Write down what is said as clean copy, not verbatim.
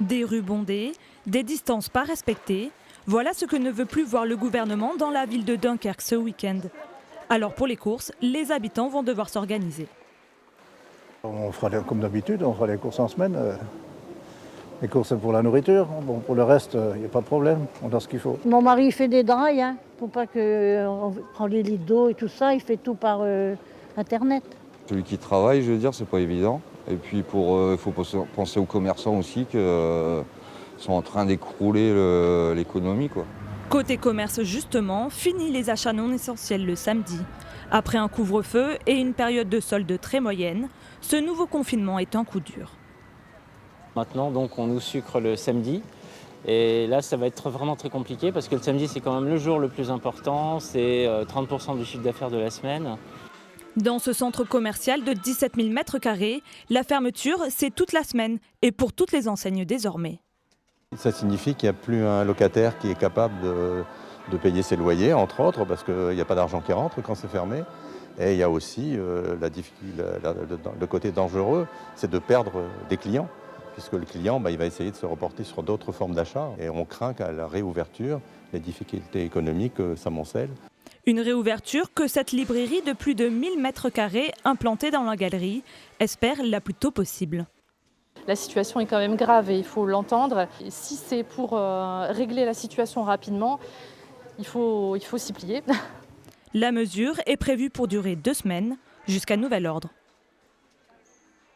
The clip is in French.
Des rues bondées, des distances pas respectées, voilà ce que ne veut plus voir le gouvernement dans la ville de Dunkerque ce week-end. Alors pour les courses, les habitants vont devoir s'organiser. On fera comme d'habitude, on fera les courses en semaine. Les courses pour la nourriture, bon, pour le reste, il n'y a pas de problème, on a ce qu'il faut. Mon mari il fait des drailles, pour pas qu'on prend les litres d'eau et tout ça, il fait tout par Internet. Celui qui travaille, je veux dire, c'est pas évident. Et puis il faut penser aux commerçants aussi qui sont en train d'écrouler l'économie, quoi. Côté commerce justement, fini les achats non essentiels le samedi. Après un couvre-feu et une période de solde très moyenne, ce nouveau confinement est un coup dur. Maintenant, donc, on nous sucre le samedi. Et là, ça va être vraiment très compliqué parce que le samedi, c'est quand même le jour le plus important. C'est 30% du chiffre d'affaires de la semaine. Dans ce centre commercial de 17 000 m², la fermeture, c'est toute la semaine et pour toutes les enseignes désormais. Ça signifie qu'il n'y a plus un locataire qui est capable de payer ses loyers, entre autres, parce qu'il n'y a pas d'argent qui rentre quand c'est fermé. Et il y a aussi le côté dangereux, c'est de perdre des clients, puisque le client il va essayer de se reporter sur d'autres formes d'achat. Et on craint qu'à la réouverture, les difficultés économiques s'amoncellent. Une réouverture que cette librairie de plus de 1000 m² implantée dans la galerie espère la plus tôt possible. La situation est quand même grave et il faut l'entendre. Si c'est pour régler la situation rapidement, il faut s'y plier. La mesure est prévue pour durer 2 semaines jusqu'à nouvel ordre.